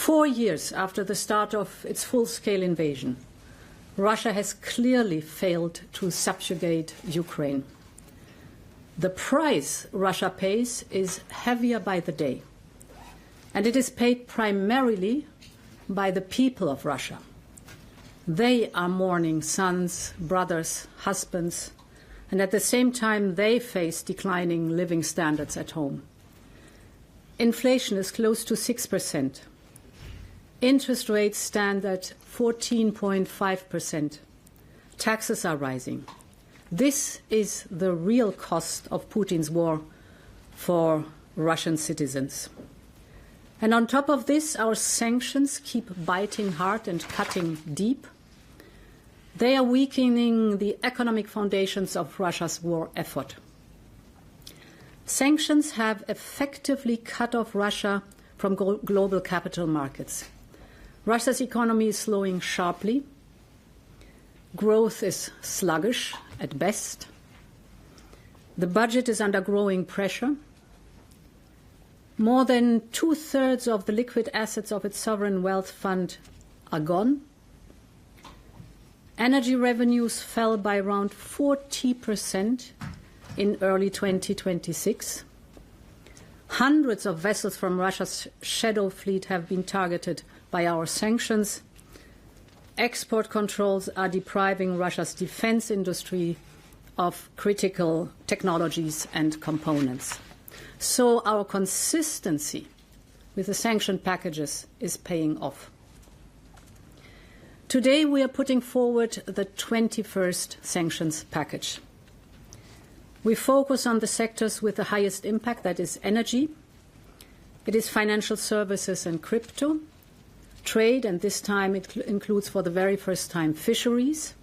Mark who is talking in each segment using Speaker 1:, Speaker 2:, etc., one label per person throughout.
Speaker 1: 4 years after the start of its full-scale invasion, Russia has clearly failed to subjugate Ukraine. The price Russia pays is heavier by the day, and it is paid primarily by the people of Russia. They are mourning sons, brothers, husbands, and at the same time they face declining living standards at home. Inflation is close to 6%. Interest rates stand at 14.5%. Taxes are rising. This is the real cost of Putin's war for Russian citizens. And on top of this, our sanctions keep biting hard and cutting deep. They are weakening the economic foundations of Russia's war effort. Sanctions have effectively cut off Russia from global capital markets. Russia's economy is slowing sharply. Growth is sluggish at best. The budget is under growing pressure. More than 2/3 of the liquid assets of its sovereign wealth fund are gone. Energy revenues fell by around 40% in early 2026. Hundreds of vessels from Russia's shadow fleet have been targeted by our sanctions. Export controls are depriving Russia's defense industry of critical technologies and components. So our consistency with the sanction packages is paying off. Today we are putting forward the 21st sanctions package. We focus on the sectors with the highest impact, that is energy. It is financial services and crypto. Trade, and this time it includes for the very first time fisheries.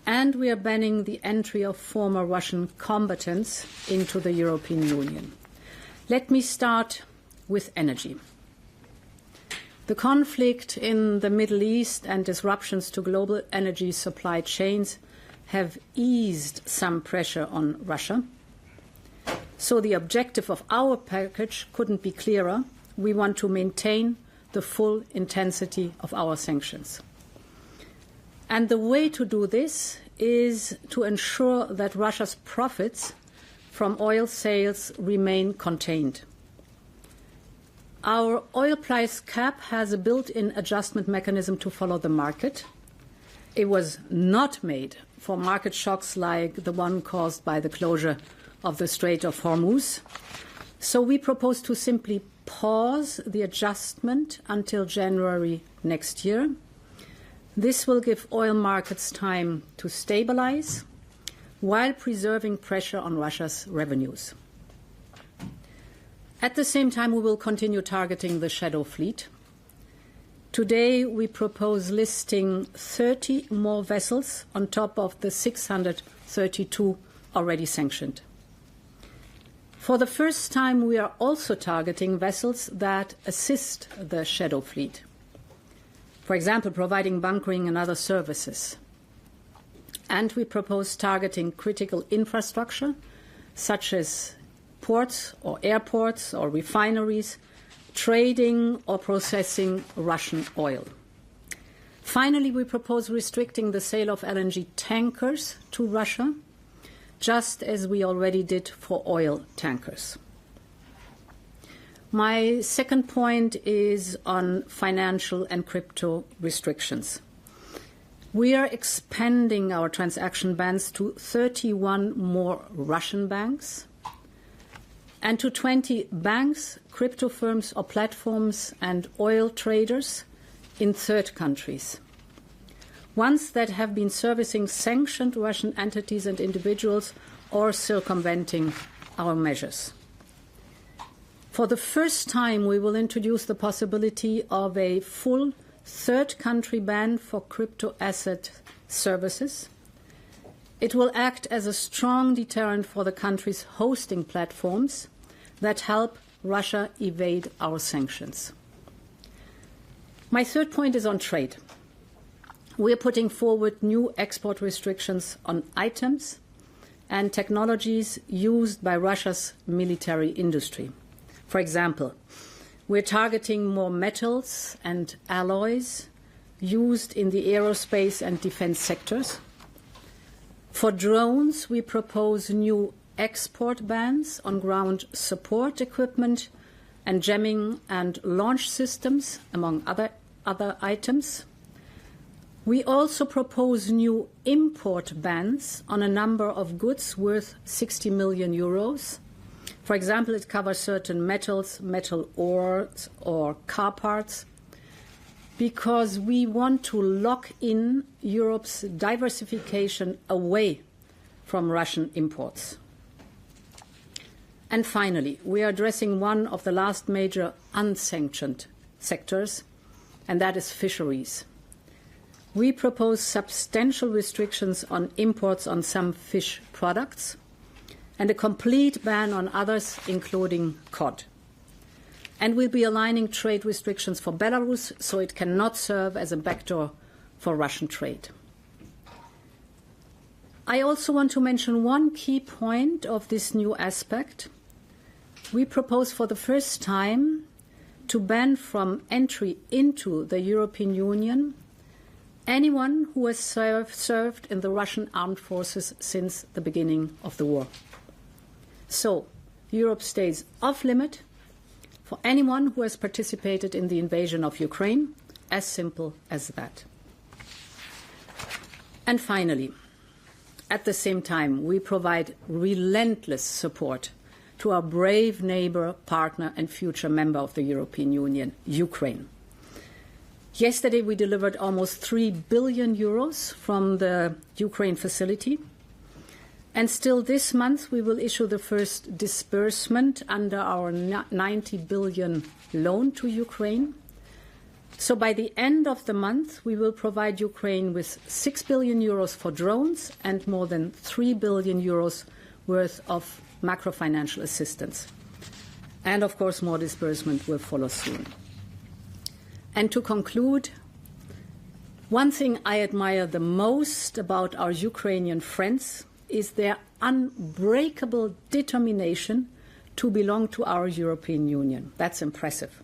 Speaker 1: And we are banning the entry of former Russian combatants into the European Union. Let me start with energy. The conflict in the Middle East and disruptions to global energy supply chains have eased some pressure on Russia. So the objective of our package couldn't be clearer. We want to maintain the full intensity of our sanctions. And the way to do this is to ensure that Russia's profits from oil sales remain contained. Our oil price cap has a built-in adjustment mechanism to follow the market. It was not made for market shocks like the one caused by the closure of the Strait of Hormuz. So we propose to simply pause the adjustment until January next year. This will give oil markets time to stabilize while preserving pressure on Russia's revenues. At the same time, we will continue targeting the shadow fleet. Today, we propose listing 30 more vessels on top of the 632 already sanctioned. For the first time, we are also targeting vessels that assist the shadow fleet. For example, providing bunkering and other services. And we propose targeting critical infrastructure, such as ports or airports or refineries, trading or processing Russian oil. Finally, we propose restricting the sale of LNG tankers to Russia, just as we already did for oil tankers. My second point is on financial and crypto restrictions. We are expanding our transaction bans to 31 more Russian banks and to 20 banks, crypto firms or platforms and oil traders in third countries. Ones that have been servicing sanctioned Russian entities and individuals or circumventing our measures. For the first time, we will introduce the possibility of a full third country ban for crypto asset services. It will act as a strong deterrent for the countries hosting platforms that help Russia evade our sanctions. My third point is on trade. We are putting forward new export restrictions on items and technologies used by Russia's military industry. For example, We're targeting more metals and alloys used in the aerospace and defense sectors. For drones, we propose new export bans on ground support equipment and jamming and launch systems, among other items. We also propose new import bans on a number of goods worth 60 million euros. For example, it covers certain metals, metal ores, or car parts, because we want to lock in Europe's diversification away from Russian imports. And finally, we are addressing one of the last major unsanctioned sectors, and that is fisheries. We propose substantial restrictions on imports on some fish products and a complete ban on others, including cod. And we'll be aligning trade restrictions for Belarus so it cannot serve as a backdoor for Russian trade. I also want to mention one key point of this new aspect. We propose for the first time to ban from entry into the European Union anyone who has served in the Russian armed forces since the beginning of the war. So, Europe stays off limit for anyone who has participated in the invasion of Ukraine, as simple as that. And finally, at the same time, we provide relentless support to our brave neighbor, partner, and future member of the European Union, Ukraine. Yesterday, we delivered almost 3 billion euros from the Ukraine facility. And still this month, we will issue the first disbursement under our 90 billion loan to Ukraine. So by the end of the month, we will provide Ukraine with 6 billion euros for drones and more than 3 billion euros worth of macro-financial assistance. And of course, more disbursement will follow soon. And to conclude, one thing I admire the most about our Ukrainian friends is their unbreakable determination to belong to our European Union. That's impressive.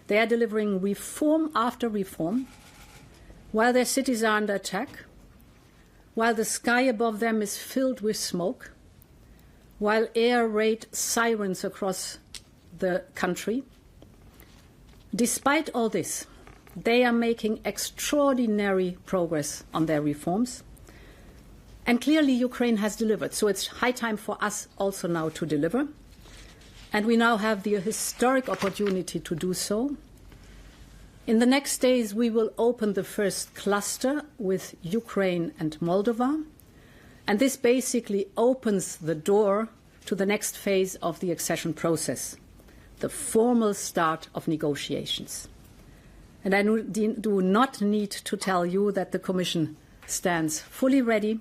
Speaker 1: They are delivering reform after reform, while their cities are under attack, while the sky above them is filled with smoke, while air raid sirens across the country. Despite all this, they are making extraordinary progress on their reforms. And clearly, Ukraine has delivered. So it's high time for us also now to deliver. And we now have the historic opportunity to do so. In the next days, we will open the first cluster with Ukraine and Moldova. And this basically opens the door to the next phase of the accession process, the formal start of negotiations. And I do not need to tell you that the Commission stands fully ready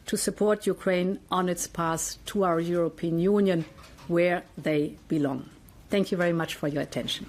Speaker 1: to support Ukraine on its path to our European Union, where they belong. Thank you very much for your attention.